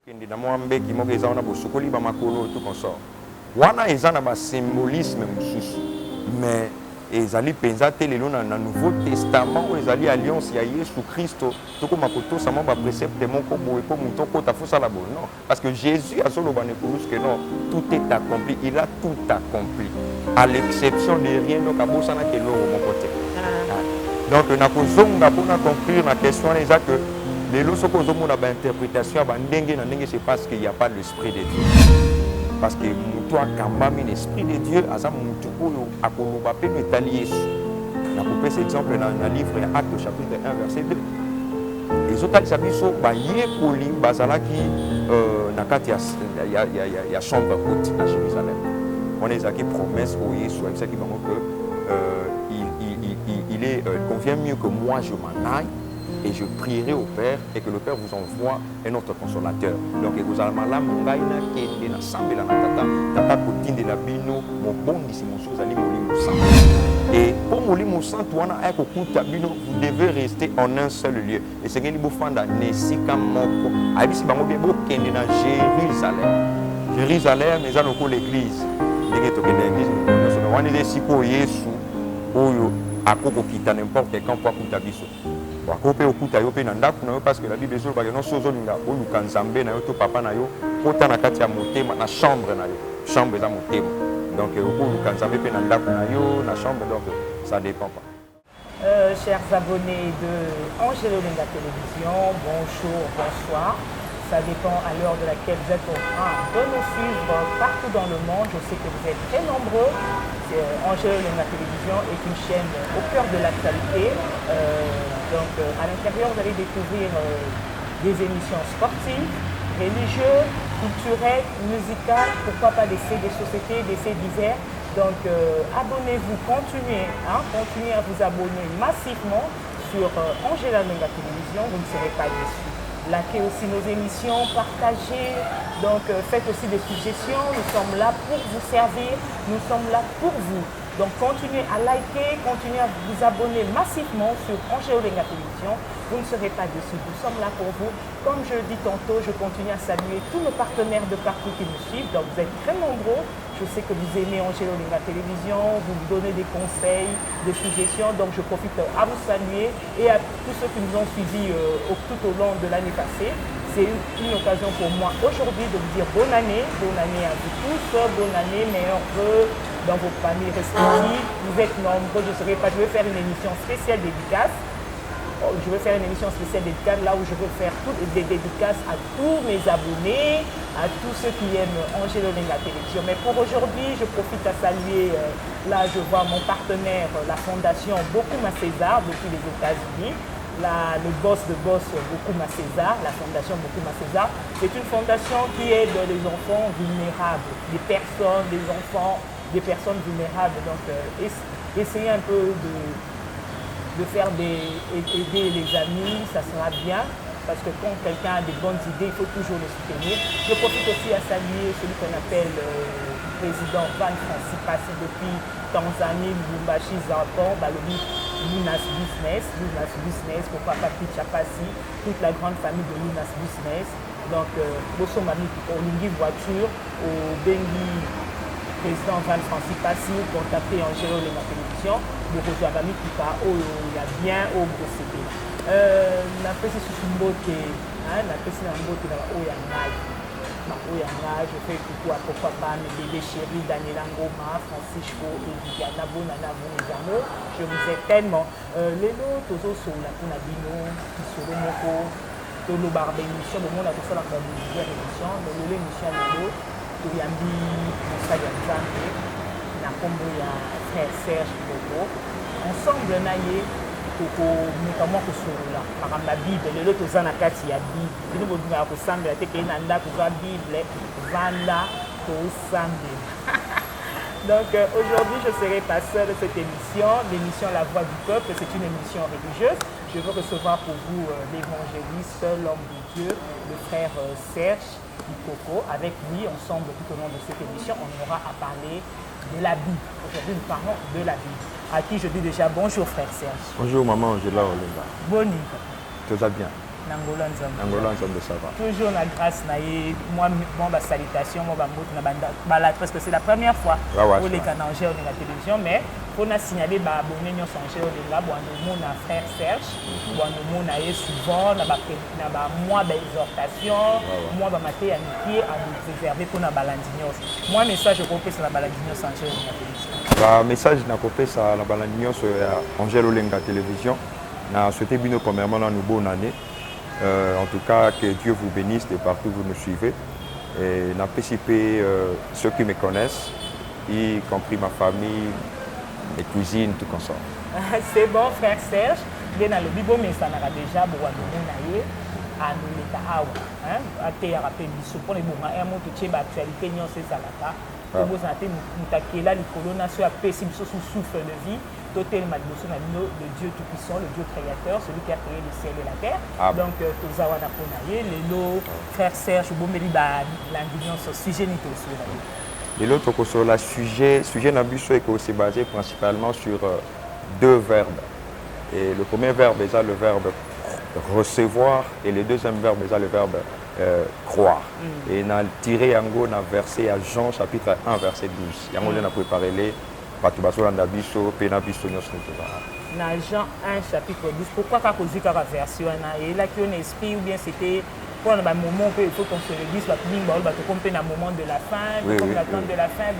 Mais ils allaient penser le Nouveau Testament où ils allaient alliance à Jésus Christ. Tout comme makoto ça m'a précepte mon kobo et pour mon toko ta fausse la bonne. Non, parce que Jésus a solo bané que non, tout est accompli. Il a tout accompli, à l'exception de rien. Donc à bossa na que l'eau mon côté. Donc na kozonga pour na conclure la question les que les lois sont posées mon interprétation c'est parce qu'il n'y a pas l'esprit de Dieu. Parce que toi, quand même, l'esprit de Dieu, à ça, mon tout a colombé le talier. On a coupé cet exemple dans le livre Actes chapitre 1, verset 2. Les autres chapitres sont baillés pour les bazalaki, il y a chambre haute à Jérusalem. On les a qui promesse au Jésus, c'est qui il convient mieux que moi je m'en aille. Et je prierai au Père et que le Père vous envoie un autre consolateur. Donc, vous allez mal mongaina qui na sambela na tata kotinde la bino mon bon d'ici mon chose ali molimo sang. Et pour molimo sang tuana eko kuta bino vous devez rester en un seul lieu. Et c'est que li bofanda nesika moko. Abisi bango bien bo kende na Jérusalem. Jérusalem mais aloko l'église. Ndenge to kende l'église nous on est siko Yesu oyo akoko kita n'importe quand pour kuta biso. Parce que la Bible dit que nous sommes en papa na yo kota na kati ya motema na chambre na yo chambre za motema donc na chambre donc ça dépend pas. Chers abonnés de Angelo Lenga Télévision, bonjour, bonsoir. Ça dépend à l'heure de laquelle vous êtes en train de nous suivre partout dans le monde. Je sais que vous êtes très nombreux. Angelo Lenga Télévision est une chaîne au cœur de l'actualité. Donc à l'intérieur, vous allez découvrir des émissions sportives, religieuses, culturelles, musicales, pourquoi pas des faits de société, des faits divers. Donc abonnez-vous, continuez à vous abonner massivement sur Angelo Lenga Télévision, vous ne serez pas déçus. Likez aussi nos émissions, partagez, donc faites aussi des suggestions, nous sommes là pour vous servir, nous sommes là pour vous. Donc continuez à liker, continuez à vous abonner massivement sur Angelo Lenga Télévision, vous ne serez pas déçus, nous sommes là pour vous. Comme je le dis tantôt, je continue à saluer tous nos partenaires de partout qui nous suivent, donc vous êtes très nombreux. Je sais que vous aimez Angelo Lenga Télévision, vous nous donnez des conseils, des suggestions, donc je profite à vous saluer et à tous ceux qui nous ont suivis tout au long de l'année passée. C'est une occasion pour moi aujourd'hui de vous dire bonne année à vous tous, bonne année, meilleurs vœux dans vos familles respectives. Vous êtes nombreux, je vais faire une émission spéciale dédicace. Je vais faire une émission spéciale dédicace là où je veux faire toutes des dédicaces à tous mes abonnés, à tous ceux qui aiment Angelo Lenga Télévision. Mais pour aujourd'hui, je profite à saluer, là je vois mon partenaire, la fondation Bokuma César depuis les États-Unis. Là, le boss de boss Bokuma César, la fondation Bokuma César, c'est une fondation qui aide les enfants vulnérables, des enfants, des personnes vulnérables. Donc essayez un peu de faire aider les amis, ça sera bien, parce que quand quelqu'un a des bonnes idées, il faut toujours les soutenir. Je profite aussi à saluer celui qu'on appelle le président Van Francis, passé depuis Tanzanie, Lubumbashi, Zapon, Lunas Business, pourquoi pas Pichapasi, toute la grande famille de Lunas Business. Donc, Bosso Mami, au Lingi Voiture, au Bengi, président Van Francis Passi, contacté Angelo Lenga Télévision, le rejoint Mami Kipa, il y a bien au procédé. La précision sur Mbote, la précision sur Mbote dans la Oyangai. Je fais coucou à pourquoi pas mes bébés chéris, Daniela Ngoma, Francisco et Viviana Bonana, mes amours. Je vous aime tellement. Les autres, Tozo Sola, Kunabino, Kisolo Moko, Tolo Barbe émission, le monde a tout ça dans la émission, le l'émission Lolo, Touyambi, Moussa Yanzambe, Nakombo ya frère Serge Bobo. Ensemble, Naye, notamment que sur la Bible, le lot aux anakati ya Bible, nous avons ensemble, la tekenanda pour la Bible, vanda pour samedi. Donc aujourd'hui, je ne serai pas seule de cette émission, l'émission La Voix du Peuple, c'est une émission religieuse. Je veux recevoir pour vous l'évangéliste, l'homme de Dieu, le frère Serge Ikoko. Avec lui, ensemble, tout au long de cette émission, on aura à parler de la Bible. Aujourd'hui, nous parlons de la Bible. À qui je dis déjà bonjour frère Serge. Bonjour maman Angela Olenga. Bonne nuit. Tout va bien. Nangola Nzambe. Nangola Nzambe, ça va. Toujours la grâce, moi, ma salutation, moi, parce que c'est la première fois pour les canaux de la télévision, mais pour nous signaler les abonnés nous sont chez nous là, nous mon frère Serge, nous mon souvent, nous moi d'exhortation, moi maté amitié à nous préserver pour la balandignos. Moi message je copie sur la balandignos en chez la télévision. Message na copie sur la balandignos Angelo Lenga télévision. Na souhaité bien premièrement une bonne année. En tout cas, que Dieu vous bénisse de partout où vous nous suivez. Et n'anticipez ceux qui me connaissent, y compris ma famille, mes cousines, tout comme ça. C'est bon, frère Serge. Bien dans le Bible, mais ça n'a déjà beaucoup de à nous l'état à terre à peine pour les moments et mon touché l'actualité non c'est ça là. Vous avez mutakela likolona sur apesi biso souffle de vie. Totel Madmoso le Dieu tout-puissant, le Dieu créateur, celui qui a créé le ciel et la terre. Donc, Tozawana Ponaye, les frère Serge, Bombeli, l'ingénieur sur le sujet ni aussi. Et l'autre, sur le sujet Nabuso est aussi basé principalement sur deux verbes. Et le premier verbe est le verbe recevoir et le deuxième verbe est le verbe croire. Et on a tiré un verset à Jean chapitre 1, verset 12. Et on a préparé les. Dans Jean 1 chapitre 12, pourquoi quand on dit que la version est là qui a un esprit ou bien c'était pour un moment où il faut qu'on se le dise, comme un moment de la fin, comme l'attente de la fin,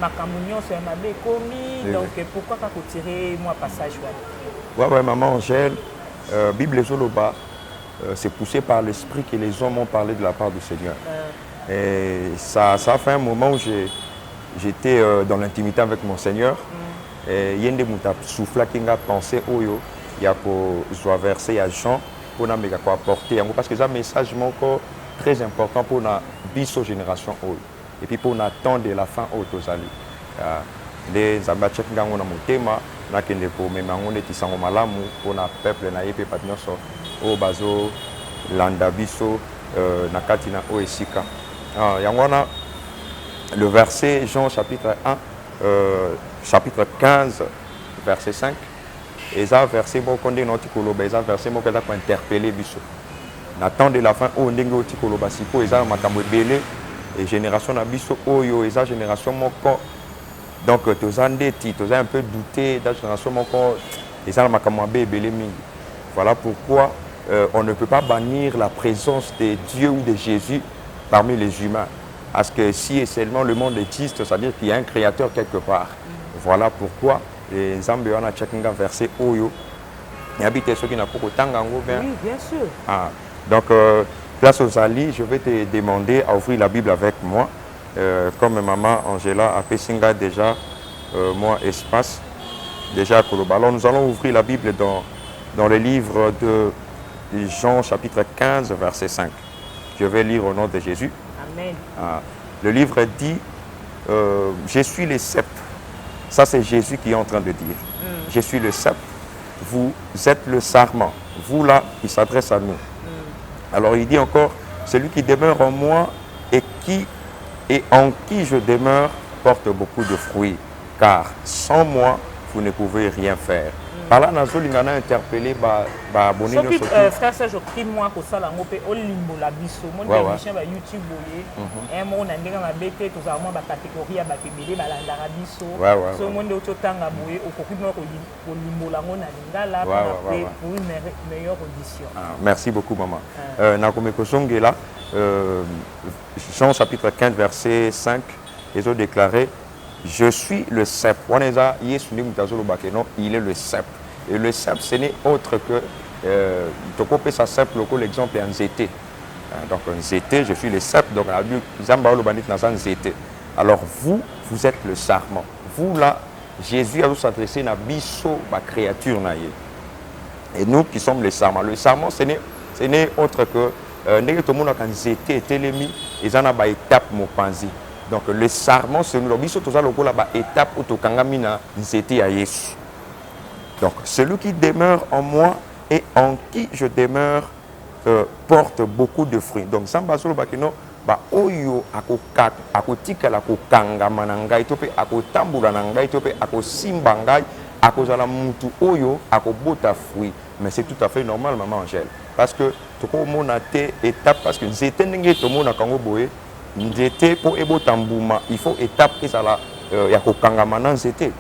ma communion c'est un abbé commis, donc pourquoi quand on tirer moi passage ouais, maman Angèle, Bible et Zoloba, c'est poussé par l'esprit que les hommes ont parlé de la part du Seigneur. Et ça fait un moment où j'étais dans l'intimité avec mon Seigneur. Et il y a des souffles qui ont pensé il y a pour verser à Jean pour nous apporter. Parce que c'est un message très important pour la génération. Et puis pour attendre la fin aux ali. Les abatchés qui ont un thème, pour me qui sont malamu pour le peuple na yepe patinoso au bazo landa biso nakati na oesika. Yangona le verset Jean chapitre 1 chapitre 15 verset 5 et ça verset bon qu'on dit notre koloba ça verset mon que ça pour interpeller biso. N'attendez la fin au ndenge oti koloba sipo et ça makambo belé et génération na biso oyo et ça génération moko. Donc, tu as un peu douté dans la génération et ça m'a belé. Voilà pourquoi on ne peut pas bannir la présence de Dieu ou de Jésus parmi les humains. Parce que si et seulement le monde existe, c'est-à-dire qu'il y a un créateur quelque part. Voilà pourquoi les Zambéana Tchakinga verset Oyo. Il habite ceux qui n'ont pas autant d'ango. Oui, bien sûr. Donc, place aux alliés, je vais te demander à ouvrir la Bible avec moi. Comme maman Angela a Pessinga déjà, moi espace, déjà à Koloba. Alors nous allons ouvrir la Bible dans le livre de Jean chapitre 15 verset 5. Je vais lire au nom de Jésus. Amen. Le livre dit, je suis le cep. Ça c'est Jésus qui est en train de dire. Je suis le cep. Vous êtes le sarment. Vous là, il s'adresse à nous. Alors il dit encore, celui qui demeure en moi et en qui je demeure porte beaucoup de fruits, car sans moi, vous ne pouvez rien faire. Par là, nous avons interpellé abonné nos frère Serge, je moi pour ça, on limbo la biso. Mon émission YouTube, un monde a déjà bêté, tous avons ma catégorie à battre, la biso. Ce monde de Totanga Boué, au coquille au limbo la mona lingala pour une meilleure audition. Merci beaucoup, maman. Nakome Kosongela. Jean chapitre 15 verset 5, ils ont déclaré je suis le cep. Il est le cep. Et le cep, ce n'est autre que l'exemple est un zété. Donc un zété, je suis le cep. Donc alors vous êtes le sarment. Vous là, Jésus a s'adressé à biso, ma créature. Et nous qui sommes les sarments. Le sarment, ce n'est autre que tout le monde a été télémi et ça n'a pas étape mon panzi. Donc le sarment c'est nous biso tous la étape où to kangamina nzete à Yesu. Donc celui qui demeure en moi et en qui je demeure porte beaucoup de fruits. Donc samba solo bakino ba oyo akotika la kokangama na ngai to pe akotambula na ngai to pe akosimba ngai akozala mutu oyo akobota fruit. Mais c'est tout à fait normal maman Angèle. parce que tokomona te étape parce que nzete ndenge tomona kango boye nzete po ebota mbuma il faut étape ezala ya kokangama na nzete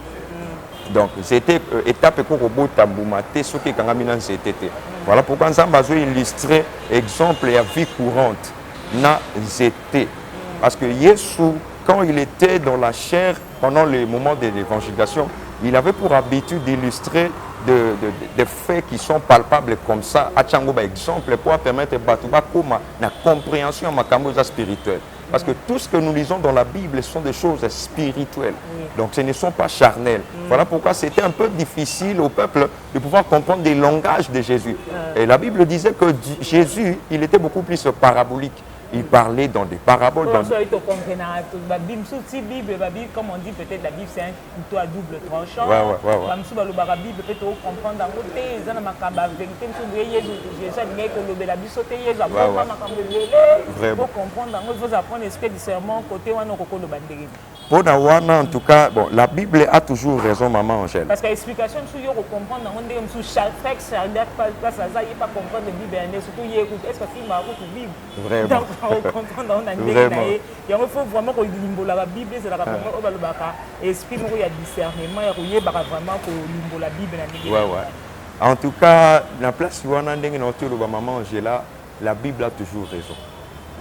donc c'était étape pour kobota mbuma te soki ekangami na nzete te voilà pourquoi nzambe azo illustrer exemple ya vie courante na nzete parce que Yesu quand il était dans la chair pendant les moments de l'évangélisation il avait pour habitude d'illustrer des faits qui sont palpables comme ça, à Tchango, exemple, pour permettre la compréhension spirituelle. Parce que tout ce que nous lisons dans la Bible sont des choses spirituelles. Donc ce ne sont pas charnelles. Voilà pourquoi c'était un peu difficile au peuple de pouvoir comprendre des langages de Jésus. Et la Bible disait que Jésus, il était beaucoup plus parabolique. Il parlait dans des paraboles. Comme on dit, peut-être la Bible c'est un couteau à double tranchant. Pour Nawana, en tout cas, bon, la Bible a toujours raison, maman Angèle. Parce que l'explication, c'est que comprendre chaque texte, ça ne pas comprendre la Bible, surtout est-ce que c'est ma route ou Bible. Vraiment. Il faut vraiment que la Bible, c'est la esprit, il y a discernement, il y a vraiment que la Bible. En tout cas, la place où on a maman Angela, la Bible a toujours raison.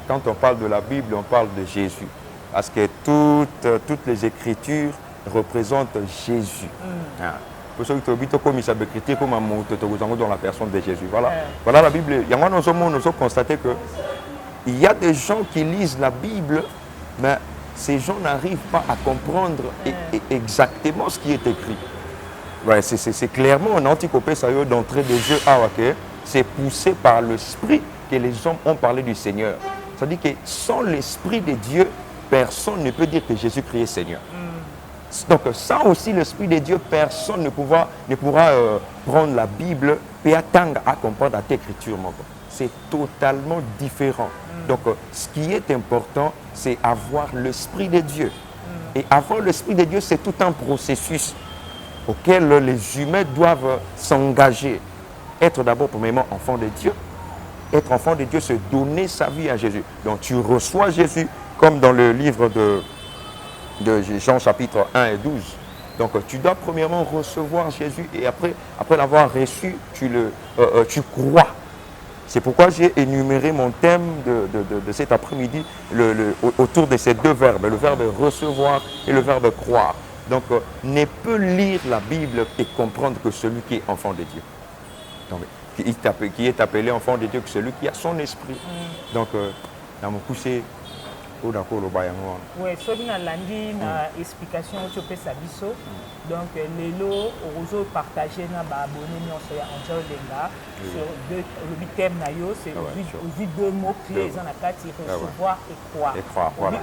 Quand on parle de la Bible, on parle de Jésus. Parce que toutes les écritures représentent Jésus. Pour ceux qui ont comme il s'appelle écrit comme un mot dans la personne de Jésus. Voilà, voilà la Bible. Il y a nous avons constaté que il y a des gens qui lisent la Bible, mais ces gens n'arrivent pas à comprendre exactement ce qui est écrit. Ouais, c'est clairement un anticopé sérieux d'entrée de jeu. C'est poussé par l'esprit que les hommes ont parlé du Seigneur. C'est-à-dire que sans l'esprit de Dieu, personne ne peut dire que Jésus-Christ est Seigneur. Donc sans aussi l'Esprit de Dieu, personne ne pourra prendre la Bible et attendre à comprendre cette écriture. C'est totalement différent. Donc ce qui est important, c'est avoir l'Esprit de Dieu. Et avoir l'Esprit de Dieu, c'est tout un processus auquel les humains doivent s'engager. Être d'abord premièrement enfant de Dieu. Être enfant de Dieu, c'est donner sa vie à Jésus. Donc tu reçois Jésus, comme dans le livre de Jean chapitre 1 et 12. Donc tu dois premièrement recevoir Jésus et après l'avoir reçu, tu crois. C'est pourquoi j'ai énuméré mon thème de cet après-midi autour de ces deux verbes, le verbe recevoir et le verbe croire. Donc ne peut lire la Bible et comprendre que celui qui est enfant de Dieu. Donc, qui est appelé enfant de Dieu, que celui qui a son esprit. Donc dans mon poussé, oui, ce qui a explication sur Sabiso. Donc, les lots, on partagé na abonné sur le thème c'est aussi deux mots clés dans la carte recevoir et croire. Voilà.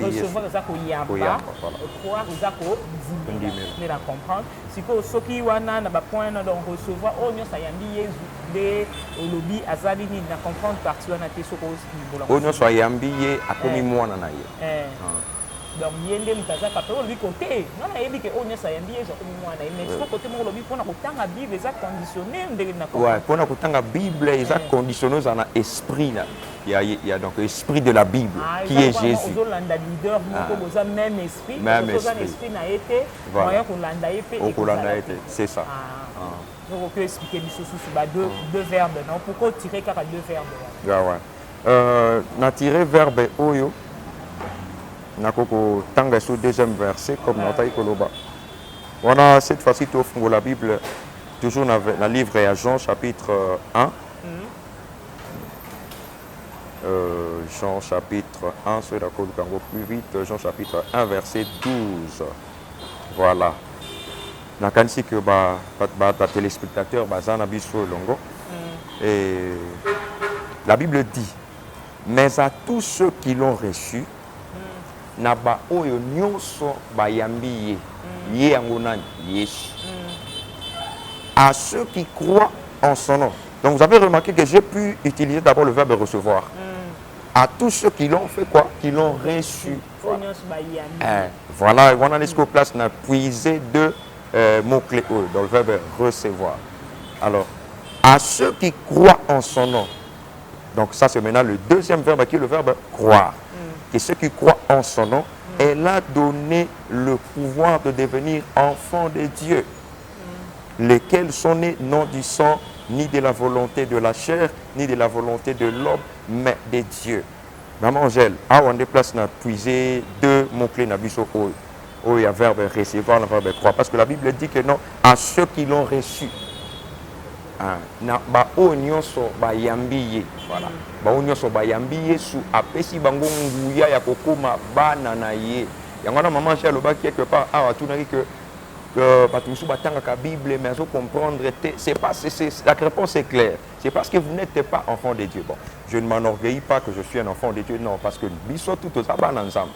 Recevoir ça ko yamba, croire ça ko ndimela. La comprendre. Si ko soki wana na ba point na donc recevoir o nyo sa yambi Yesu de olobi azali ni na comprendre partie wana te soko bola. O nyo sa yambi ye akomi mwana na ye. Donc yende mutazaka pe olobi côté. Non na yebi ke o nyo sa yambi Yesu akomi mwana mais soko côté mo olobi pona kotanga Bible ça conditionné ndenge na comprendre. Ouais, pona kotanga Bible ça conditionné dans un esprit là. Il y a donc l'esprit de la Bible qui est Jésus. Même esprit. Même esprit. Voilà. C'est ça. Donc on peut expliquer deux verbes. Non? Pourquoi tirer car deux verbes? On a tiré verbe oyo. On a tanga sur deuxième verset comme on a koloba. On a cette fois-ci au la Bible toujours dans le livre à Jean chapitre 1. Jean chapitre 1, c'est d'accord plus vite, Jean chapitre 1, verset 12. Voilà. La cansi que les téléspectateurs longo. Et la Bible dit, mais à tous ceux qui l'ont reçu, naba oyo nyonso bayambi ye angona Yesu. À ceux qui croient en son nom. Donc vous avez remarqué que j'ai pu utiliser d'abord le verbe recevoir. À tous ceux qui l'ont fait quoi? qui l'ont reçu. Voilà. Voilà, on a laissé place, on a puisé deux mots-clés dans le verbe recevoir. Alors, à ceux qui croient en son nom. Donc ça, c'est maintenant le deuxième verbe qui est le verbe croire. Et ceux qui croient en son nom, elle a donné le pouvoir de devenir enfants de Dieu, lesquels sont nés non du sang, ni de la volonté de la chair, ni de la volonté de l'homme, mais de Dieu. Maman Angèle, on déplace, on a puisé deux mots-clés dans il y a verbe recevoir, le verbe croire. Parce que la Bible dit que non, à ceux qui l'ont reçu. Na ba onyoso ba yambiye voilà ba onyoso ba yambiye su apesi bango nguya ya kokoma bana na ye yango na maman Angèle ba quelque part tunaki que Patoussou batanga ka Bible mais faut comprendre c'est pas la réponse est claire. C'est parce que vous n'êtes pas enfant de Dieu. Bon, je ne m'enorgueillis pas que je suis un enfant de Dieu, non, parce que biso tout aux abans ensemble.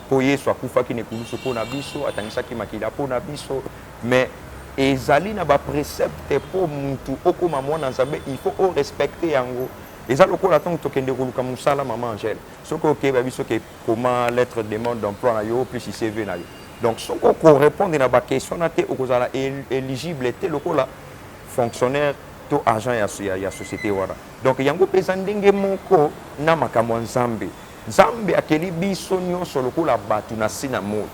Pour yeso akufa ki ne kuluso pona biso atangisa ki makila pona biso mais ezali na ba précepte pour mutu okoma mwana nzambe il faut respecter yango. Eza lokola tango tokende koluka musala maman Angèle. Soko ke ba biso ke comment lettre de demande d'emploi na yo plus CV na yo. Donc, si on répond à la question, on est éligible, lokola fonctionnaire, tout agent et la société. Donc, il y a un peu de moko na makamwa nzambe. Nzambe akeli biso nyonso lokola batu na sina mo.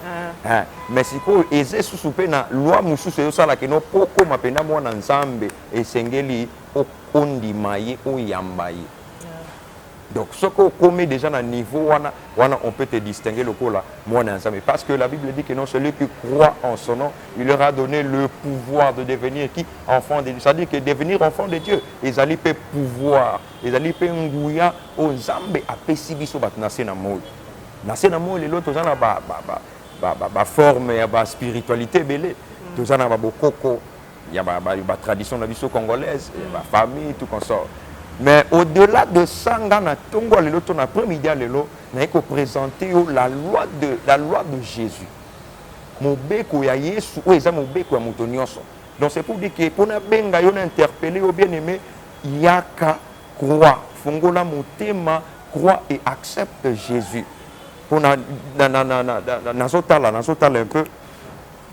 Mais si ko eze susupe na loi mususu yosala ke no poko mapenda mwana nzambe esengeli okondima ye oyamba ye. Donc, ce qu'on commet déjà à un niveau, on peut te distinguer le coup là, parce que la Bible dit que non, celui qui croit en son nom, il leur a donné le pouvoir de devenir qui? Enfant de Dieu. C'est-à-dire que devenir enfant de Dieu, ils allaient peut pouvoir, ils allaient peut ngouya aux zambes à pessibiso bat nasé na mot. Nasé na mot, les autres, ils ont forme, la spiritualité belé, ils ont beaucoup, il y a la tradition de la vie congolaise, la famille, tout comme ça. Mais au-delà de ça, on a premier idée, on a présenté la loi de Jésus. Mobeko ya Yesu, eza mobeko ya moto nyonso. Donc c'est pour dire que pour na benga yo interpeller au bien-aimé, yaka croix, fongola motema, croix et accepte Jésus. Pour na nazotala un peu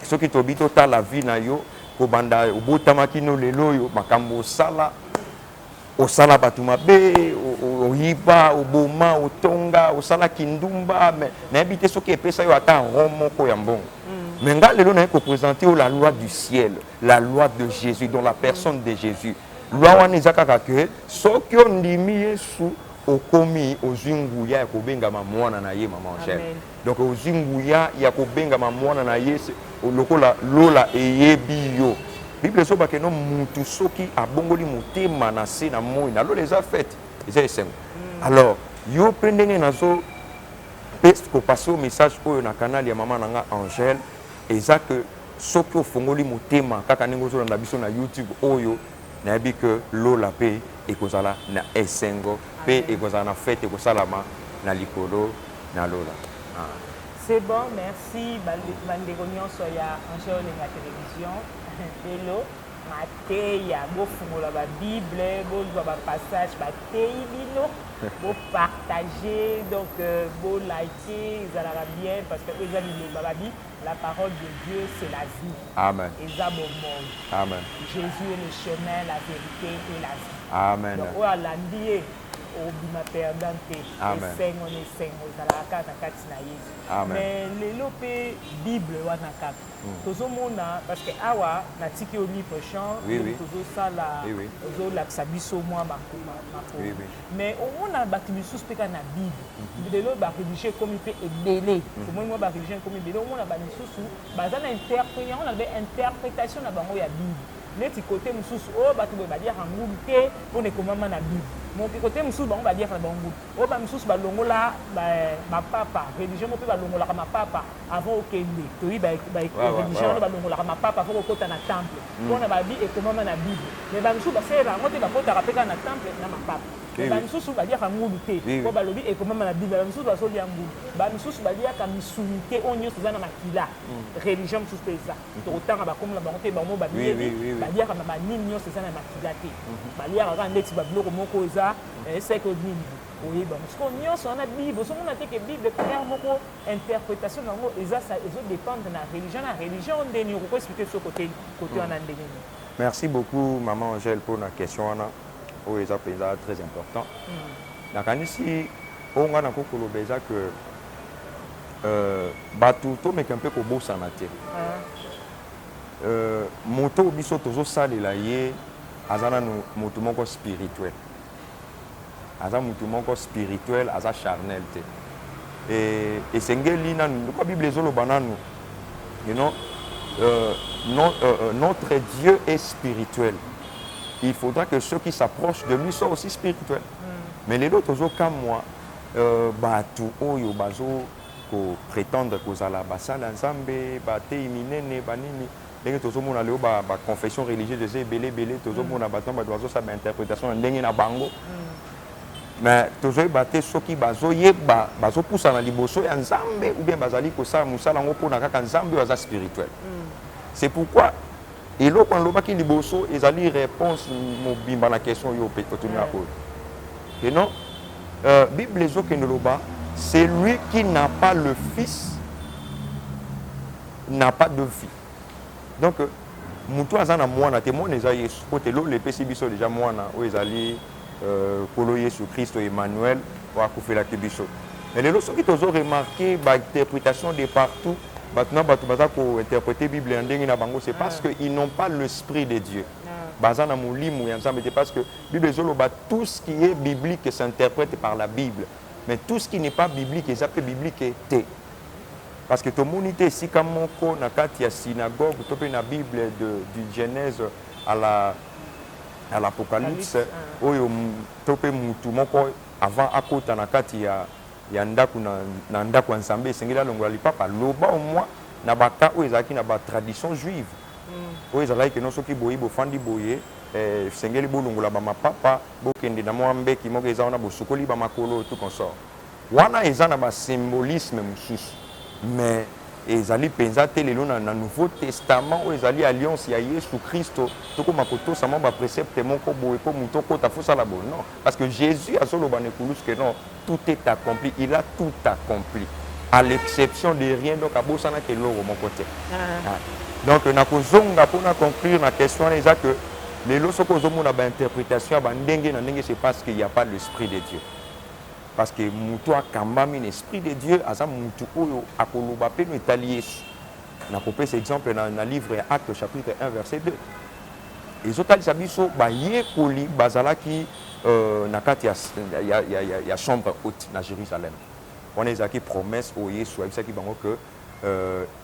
ce qui tobito ta la vie na yo ko banda obotama kino lelo yo makambo sala osala batu mabe oyiba oboma otonga osala kindumba mais na bité soki epesa yo ata romo ko ya mbongo mais nga lelo na ko présenter la loi du ciel, la loi de Jésus dans la personne de Jésus. Loi wana ezaka que soki ondimi Yesu okomi ozinguya ya kobenga mwana na ye maman Angèle. Donc ozinguya ya kobenga mwana na ye lokola lola eyebi yo. Bible soba que non mutu soki abongoli motema na se na moi na lo les a fait ils alors yo prendenge nazo peste ko passer au message oyo na canal ya maman nanga Angèle eza que soki ofongoli motema kaka ningo zo na biso na YouTube oyo na yebi que lola pe ekozala na esengo pe ekozala na fête ekosalama na likolo na lola. C'est bon, merci bandeko nyonso ya Angèle na télévision. Hello, mateya, bo fungola ba Bible, bo ba passage, ba teilino, bo partager, donc bo liker, ça va bien parce que la parole de Dieu c'est la vie. Amen. Et ça bon monde. Amen. Jésus est le chemin, la vérité et la vie. Amen. Donc on a l'andier. Obima perdante esengo ne sengo ezalaka na kati na Yesu. Mais lelo pe Bible wana kaka tozomona parce que awa natiki au livre chant tozosala ozolakisa biso mwa makoma mais omona bato misusu mpe kaka na Bible lelo barédige komi mpe ebele omoni mwa barédige komi ebele omona bamisusu baza na interprétation na bango ya Bible neti côté mosusu oyo bato boye baliaka ngulu te mpona ekomama na Bible moki côté mosusu bango baliaka na bango oyo bamisusu balongola mapapa religion mo mpe balongolaka mapapa avant okende toyi religion wana balongolaka mapapa avant kokota na temple mpona babi ekomama na Bible mais bamisusu basalelaka yango te bakotaka mpe kaka na temple na mapapa bamisusu baliaka ngulu te mpo balobi ekomama na Bible bamisusu bazolia ngulu bamisusu baliaka misuni te oyo nyonso eza na makila religion mosusu mpe eza tokotanga bakomona bango te bango babiyebi baliaka na banini nyonso eza na makila te baliaka kaka ndeti babiloko moko eza eza c'est que nini oui bon parce qu'on nyonso on a Bible so on a que Bible clair moko interprétation nango eza ça dépendre de la religion ndeni ko expliquer ce côté on a ndeni. Merci beaucoup maman Angèle pour la question ana o eza très important. Nakanisi on a ko kolobeza que bato to meka mpe ko bosana te. Moto biso tozo salela ye azana moto moko spirituel. Aza mutu moko spirituel, aza charnel te. Et sengeli nanu, quoi Bible ezolo bananu. You know, notre Dieu est spirituel. Il faudra que ceux qui s'approchent de lui soient aussi spirituels. Mais les autres comme moi, batu oyo bazo ko prétendre kozala basala nzambe, bate iminene banini. Ndenge tozomona leo ba confession religieuse belé tozomona bato ba dozo sa ba interprétation ndenge na bango. Mais toujours batté ceux qui bazo yeba bazo poussa na liboso ya nzambe ou bien bazali ko sa musala ngo pona kaka nzambe waza spirituel. C'est pourquoi et là quand loba ki liboso ezali réponse mobimba na question yo otunia ko. Et non Bible zo ke loba c'est lui qui n'a pas le fils n'a pas de vie. Donc mutu azana mwana te mona eza Yesu kote lo le pesi biso déjà mwana o ezali Kolo Yesu Christ Emmanuel ou akufela kibiso. Mais les lorsque ils ont remarqué l'interprétation de partout, maintenant baza ko interpréter Bible en ndenge na bango c'est parce que ils n'ont pas l'esprit de Dieu. Bazana mulimu ya nzambe parce que Bible zoloba tout ce qui est biblique s'interprète par la Bible. Mais tout ce qui n'est pas biblique est appelé biblique té. Parce que to monité si comme moko na kati ya synagogue to pe na Bible du Genèse à l'Apocalypse, oyo topé mutu moko avant akota na kati ya ndaku na ndaku ensemble sengela longola lipapa loba au moins na bata oyo ezaki na ba tradition juive. Oyo ezalaki que non soki boyi bo fandi boye sengeli bo longola ba mapapa bo kende na mwambe ki moko eza na bo sokoli ba makolo tout consort. Wana eza na ba symbolisme mususu. Mais ezali penza te lelo na Nouveau Testament o ezali alliance ya Yesu Christo toko makoto sama ba précepte moko boye po muto ko ta fosala bon non parce que Jésus a solo banekulus que non tout est accompli, il a tout accompli à l'exception de rien donc abosana ke loro mon côté. Donc na kozonga pour na conclure na question eza que lelo soko zomona ba interprétation ba ndenge na ndenge c'est parce qu'il y a pas l'esprit de Dieu. Parce que mutu akambami l'esprit de Dieu aza mutu oyo akoloba pe no etali Yesu. Na kopé cet exemple dans livre Actes chapitre 1 verset 2. Ezotalisa biso ba yekoli bazalaki na kati ya chambre haute na Jérusalem. On a ezaki promesse au Yesu abisaki bango que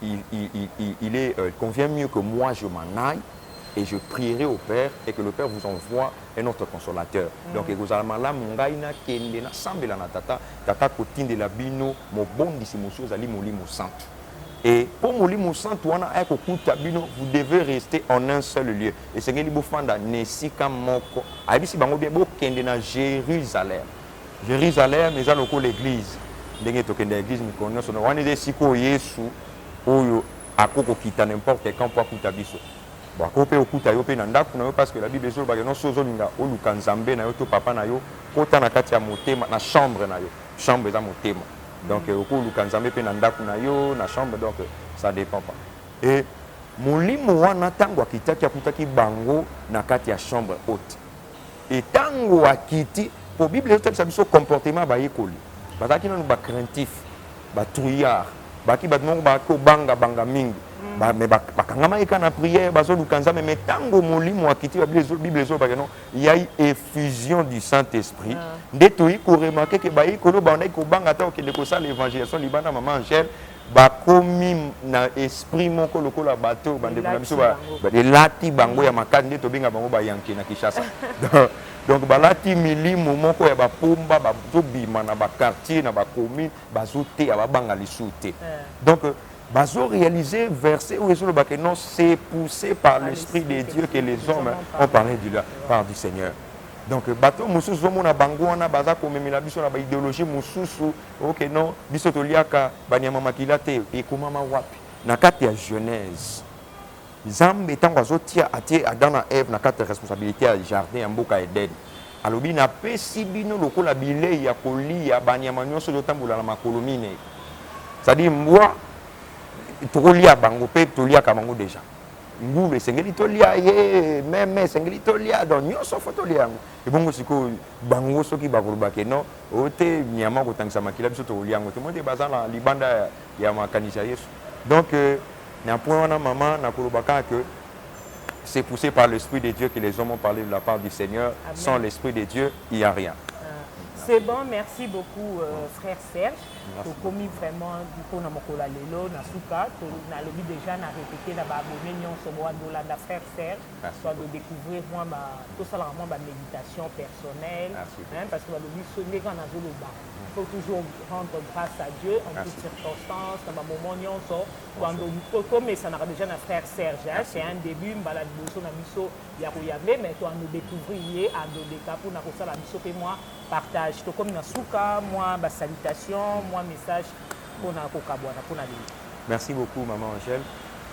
il convient mieux que moi je m'en aille et je prierai au Père et que le Père vous envoie un autre consolateur. Donc ekozalama la mungai na kende na sambela na tata kotindela bino mobondisi mosusu ali molimo santo. Et pour molimo santo wana akokuta bino vous devez rester en un seul lieu. Et sengeli bofanda nesika moko. Ayebisi bango bien bokende na Jérusalem. Jérusalem eza loko l'église. Ndenge tokende l'église mikonyo sono wana eza siko Yesu oyo akoko kita n'importe quand pour kuta biso. Bon, quand okuta yo pe na ndaku na yo parce que la Bible est sur ba non sozo linga oluka nzambe na yo to papa na yo kota na kati ya motema na chambre na yo chambre za motema donc okoluka nzambe pe na ndaku na yo na chambre donc ça dépend pas et molimo wana tango akitaki akutaki bango na kati ya chambre haute et tango akiti pour Bible est ça biso comportement ba yekoli bazaki nanu ba craintif ba trouillard baki ba mongo ba ko banga mingi mais bakangama eka na prière bazoluka nzambe mais tango molimo akiti Bible zo ba non il y a eu effusion du Saint-Esprit nde toyi ko remarquer que ba yekolo ba ndai ko banga ta okende ko sala l'évangélisation libana maman Angèle bakomi na esprit moko lokola bato bande na biso ba lati bango ya makandi nde tobenga bango ba yanke na Kinshasa. Donc balati milimo moko ya bapomba bazobima na bakartier na bakomi bazote ya babanga lisute. Donc bazo réaliser verset où que non c'est poussé par l'esprit de Dieu que les hommes ont parlé du part du Seigneur. Donc bato mususu zomona bango wana baza komemela biso na ba idéologie mususu OK non biso toliaka banyama makila te ekomama wapi na kati ya Genèse Nzambe tango azotia atie Adam na Ève na kati ya responsabilité ya jardin ya mboka Eden alobi na pesi bino lokola bilei ya kolia banyama nyonso ozotambola na makolo mine. C'est-à-dire moi tokolia bango pe toliaka bango déjà. Ngulu esengeli tolia ye meme esengeli tolia donc nyonso fo tolia yango. Ebongo siko bango soki bakoloba ke non ote nyama kotangisa makila biso tolia yango. Temote bazala libanda ya makanisa Yesu. Donc na point wana maman na kolobaka que c'est poussé par l'Esprit de Dieu que les hommes ont parlé de la part du Seigneur. Amen. Sans l'Esprit de Dieu, il n'y a rien. C'est bon, merci beaucoup frère Serge. Tu as commis vraiment du coup dans mon lelo, dans Souka, tu as le déjà na répété la abonné non sur moi de frère Serge, soit de découvrir moi tout ça vraiment ma méditation personnelle, hein, parce que le but sonner quand on a le bas. Il faut toujours rendre grâce à Dieu en toutes circonstances, dans un moment non so comme ça n'a déjà na frère Serge, hein, c'est un début balade bosso na miso ya koyambe mais toi nous découvrir à de cas pour na ko la miso et moi partage to comme na Souka moi ba salutation moi message pour na kokabwana pour na li. Merci beaucoup maman Angèle.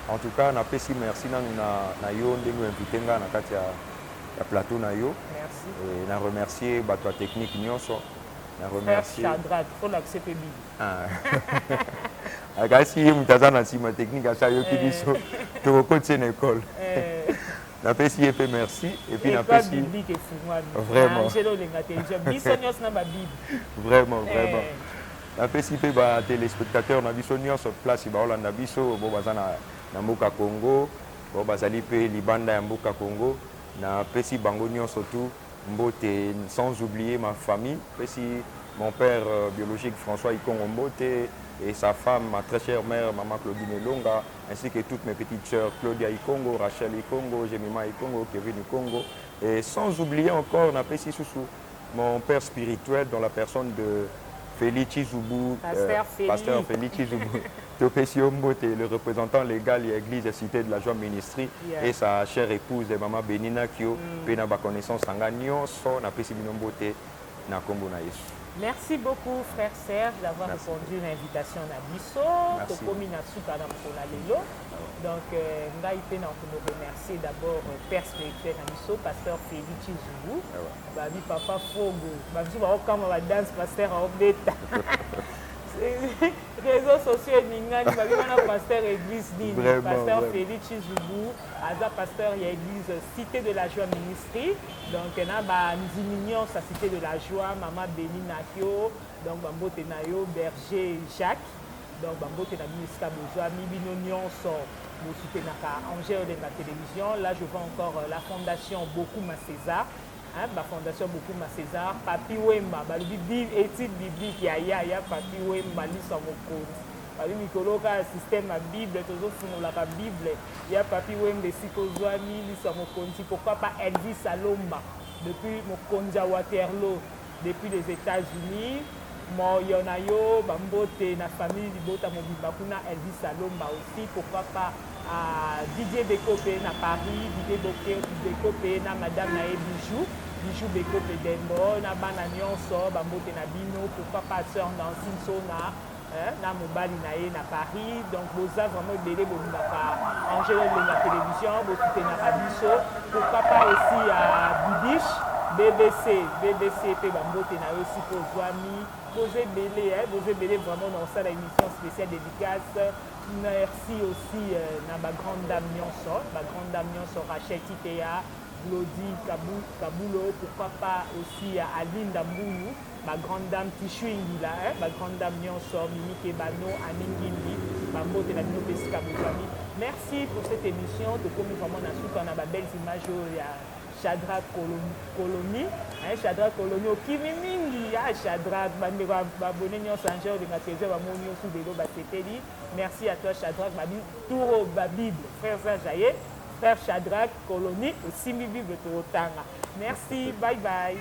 En tout cas na pesi merci na yo ndenge invité nga na kati ya plateau na yo. Merci. Et na remercier bato technique nyonso. Na remercier Shadrach pour l'accepter bi. Ah. Agasi mutazana sima technique asa yo ki biso to ko tsena école. Na pesi EP merci et puis na pesi vraiment vraiment na pesi pe ba téléspectateurs na biso nyonso place ba Olanda biso bo bazana na mboka Congo bo bazali pe libanda ya mboka Congo na pesi bango nyonso tout mbote sans oublier ma famille pesi mon père biologique François Ikongo Mbote et sa femme, ma très chère mère, maman Claudine Longa, ainsi que toutes mes petites sœurs, Claudia Ikongo, Rachel Ikongo, Jemima Ikongo, Kevin Ikongo, et sans oublier encore, on appelle ici mon père spirituel dans la personne de Félix Zoubou, pasteur Félix Zoubou, Topesio Mbote, le représentant légal de l'église Cité de la Joie Ministrie, et sa chère épouse, maman Benina Kyo, Pena ba connaissance Sanganyo, son apprécie Mbote, na Kombo na Yesu. Merci beaucoup, frère Serge, d'avoir répondu à l'invitation à Bisso. Donc, je nous remercier d'abord Père spirituel à Bisso, pasteur Félix Zoubou. Babi Papa Fogo. Babi Papa Fogo, danse pasteur en bêta. Réseaux sociaux, Ningani, Babi pasteur église Nini. Pasteur Félix Zoubou, Aza pasteur il y a église Cité de la Joie Ministrie. Donc, il y a Nzimignon, sa Cité de la Joie, Maman Béni Nakio, donc Bambote Nayo, Berger Jacques, donc Bambote Nabi Niska Bozoa, Mibino Nyonso, Cité Naka, Angèle de la télévision. Là, je vois encore la fondation Bokuma César. Hein, la fondation Bokuma César, Papi Wemba, étude biblique, il y a Papi Wemba, Lissamoko. Papi Mikoloka, système à Bible, toujours la Bible, il y a Papi Wemba, Sikozwami, Lissamoko. Pourquoi pas Elvis Salomba, depuis Mokonja Waterloo, depuis les États-Unis, Moyonayo, Bambote, la famille Libota Mobibakuna, Elvis Salomba aussi, pourquoi pas Didier Bekopé na Paris, Didier Bekopé na Madame Nae Bijou Bekopé Dembo, na Bana Nyonso, Bambote na Bino, pourquoi pas Sœur Nancine Sona, na Mobali Nae na Paris, donc Boza vraiment belé Bobimaka, Angèle de la télévision, Bokite na Rabiso, pourquoi pas aussi à Bibiche, BBC, pe Bambote na aussi Kozwami, Bosé Belé vraiment dans ça, l'émission spéciale dédicace. Merci aussi à ma grande dame Nyonso, Rachel Titea, Glody Kabulo, pourquoi pas aussi à Aline Dambouyou, ma grande dame Tichou Ingila, ma grande dame Nyonso, Mimi Kebano, Aningindi, Mambo Tenabino Pesika Bouzami. Merci pour cette émission, de comme vraiment on a su qu'on a de belles images. Shadrach Koloni, Shadrach Koloni, Kimimingi, Shadrach, Babone Nyonso Angèle de Mathézé, Bamonio Soudelo Bateteli. Merci à toi Shadrach, Babi Touro Babible, frère Zajaye, frère Shadrach Koloni, aussi Bible Torotanga. Merci, bye bye.